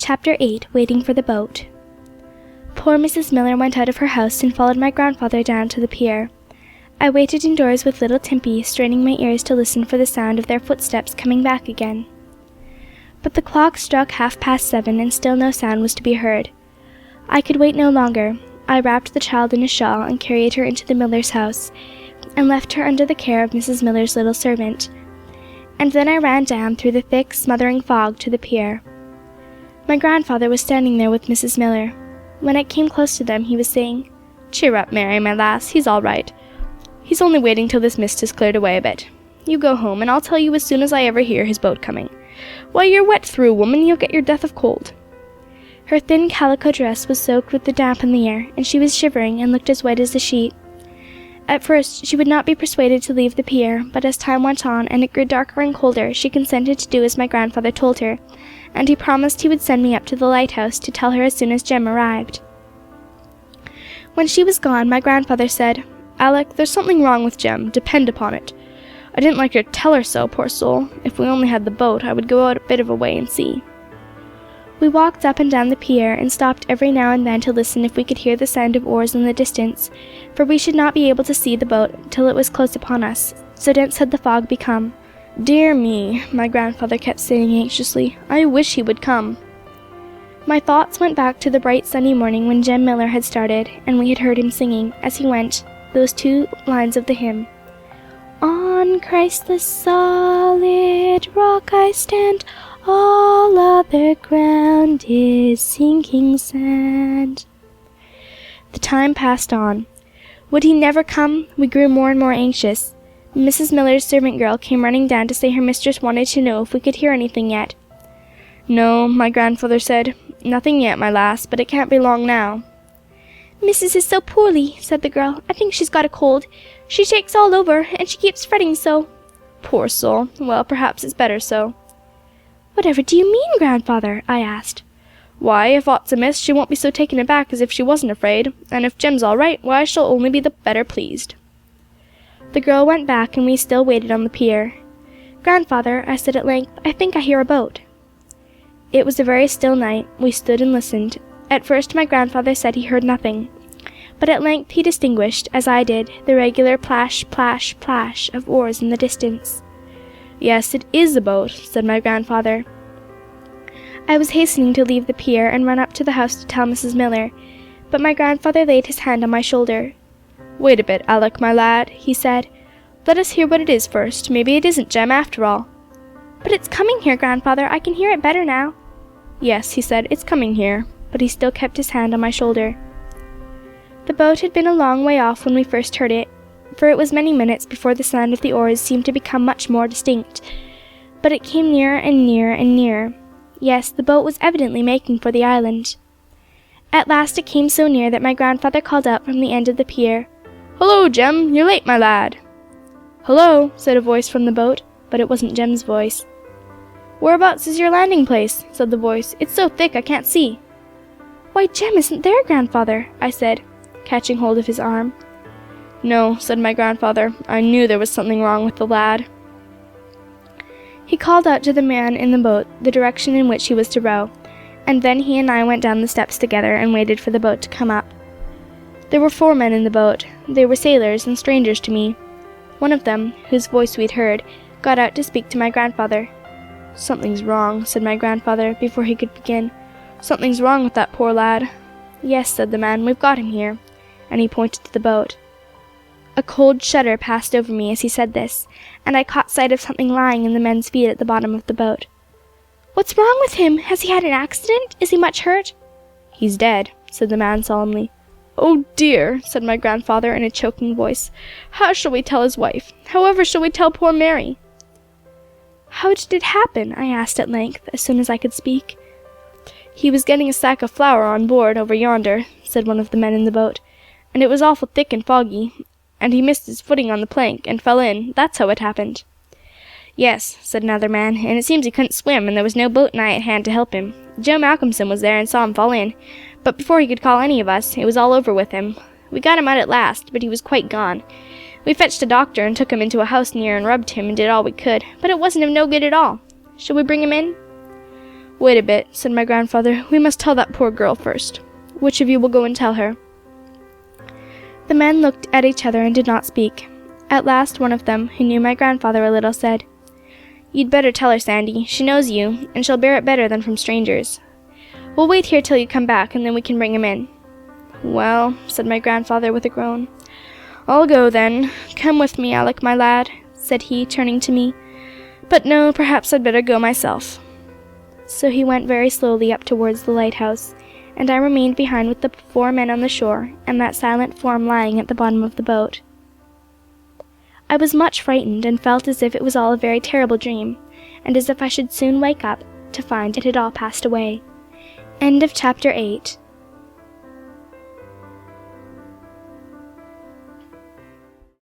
Chapter 8. Waiting for the boat. Poor Mrs. Miller went out of her house and followed my grandfather down to the pier. I waited indoors with little Timpey, straining my ears to listen for the sound of their footsteps coming back again. But the clock struck 7:30, and still no sound was to be heard. I could wait no longer. I wrapped the child in a shawl and carried her into the miller's house, and left her under the care of Mrs. Miller's little servant. And then I ran down through the thick, smothering fog to the pier. My grandfather was standing there with Mrs. Miller. When I came close to them, he was saying, "Cheer up, Mary, my lass, he's all right. He's only waiting till this mist has cleared away a bit. You go home, and I'll tell you as soon as I ever hear his boat coming. Why, you're wet through, woman, you'll get your death of cold." Her thin calico dress was soaked with the damp in the air, and she was shivering and looked as white as a sheet. At first she would not be persuaded to leave the pier, but as time went on and it grew darker and colder, she consented to do as my grandfather told her, and he promised he would send me up to the lighthouse to tell her as soon as Jem arrived. When she was gone, my grandfather said, "Alick, there's something wrong with Jem, depend upon it. I didn't like her to tell her so, poor soul. If we only had the boat, I would go out a bit of a way and see." We walked up and down the pier, and stopped every now and then to listen if we could hear the sound of oars in the distance, for we should not be able to see the boat till it was close upon us, so dense had the fog become. "Dear me," my grandfather kept saying anxiously, "I wish he would come." My thoughts went back to the bright sunny morning when Jem Miller had started, and we had heard him singing, as he went, those 2 lines of the hymn, "On Christ the solid rock I stand, all other ground is sinking sand." The time passed on. Would he never come? We grew more and more anxious. Mrs. Miller's servant girl came running down to say her mistress wanted to know if we could hear anything yet. "No," my grandfather said, "nothing yet, my lass, but it can't be long now." "Missus is so poorly," said the girl. "I think she's got a cold. She shakes all over, and she keeps fretting so." "Poor soul. Well, perhaps it's better so." "Whatever do you mean, grandfather?" I asked. "Why, if aught's amiss, she won't be so taken aback as if she wasn't afraid, and if Jem's all right, why, she'll only be the better pleased." The girl went back, and we still waited on the pier. "Grandfather," I said at length, "I think I hear a boat." It was a very still night. We stood and listened. At first my grandfather said he heard nothing, but at length he distinguished, as I did, the regular plash, plash, plash of oars in the distance. "Yes, it is a boat," said my grandfather. I was hastening to leave the pier and run up to the house to tell Mrs. Miller, but my grandfather laid his hand on my shoulder. "Wait a bit, Alick, my lad," he said. "Let us hear what it is first. Maybe it isn't Jem after all." "But it's coming here, grandfather. I can hear it better now." "Yes," he said, "it's coming here," but he still kept his hand on my shoulder. The boat had been a long way off when we first heard it, for it was many minutes before the sound of the oars seemed to become much more distinct. But it came nearer and nearer and nearer. Yes, the boat was evidently making for the island. At last it came so near that my grandfather called out from the end of the pier, "Hullo, Jem, you're late, my lad." "Hullo," said a voice from the boat, but it wasn't Jem's voice. "Whereabouts is your landing place?" said the voice. "It's so thick I can't see." "Why, Jem isn't there, grandfather," I said, catching hold of his arm. "No," said my grandfather, "I knew there was something wrong with the lad." He called out to the man in the boat the direction in which he was to row, and then he and I went down the steps together and waited for the boat to come up. There were 4 men in the boat. They were sailors and strangers to me. One of them, whose voice we'd heard, got out to speak to my grandfather. "Something's wrong," said my grandfather, before he could begin. "Something's wrong with that poor lad." "Yes," said the man, "we've got him here," and he pointed to the boat. A cold shudder passed over me as he said this, and I caught sight of something lying in the men's feet at the bottom of the boat. "What's wrong with him? Has he had an accident? Is he much hurt?" "He's dead," said the man solemnly. "Oh dear," said my grandfather in a choking voice. "How shall we tell his wife? However shall we tell poor Mary?" "How did it happen?" I asked at length, as soon as I could speak. "He was getting a sack of flour on board over yonder," said one of the men in the boat, "and it was awful thick and foggy, and he missed his footing on the plank, and fell in. That's how it happened." "Yes," said another man, "and it seems he couldn't swim, and there was no boat nigh at hand to help him. Joe Malcolmson was there and saw him fall in, but before he could call any of us, it was all over with him. We got him out at last, but he was quite gone. We fetched a doctor and took him into a house near and rubbed him and did all we could, but it wasn't of no good at all. Shall we bring him in?" "Wait a bit," said my grandfather. "We must tell that poor girl first. Which of you will go and tell her?" The men looked at each other and did not speak. At last one of them, who knew my grandfather a little, said, "You'd better tell her, Sandy. She knows you, and she'll bear it better than from strangers. We'll wait here till you come back, and then we can bring him in." "Well," said my grandfather with a groan, "I'll go then. Come with me, Alick, my lad," said he, turning to me. "But no, perhaps I'd better go myself." So he went very slowly up towards the lighthouse, and I remained behind with the 4 men on the shore, and that silent form lying at the bottom of the boat. I was much frightened, and felt as if it was all a very terrible dream, and as if I should soon wake up to find it had all passed away. End of Chapter 8.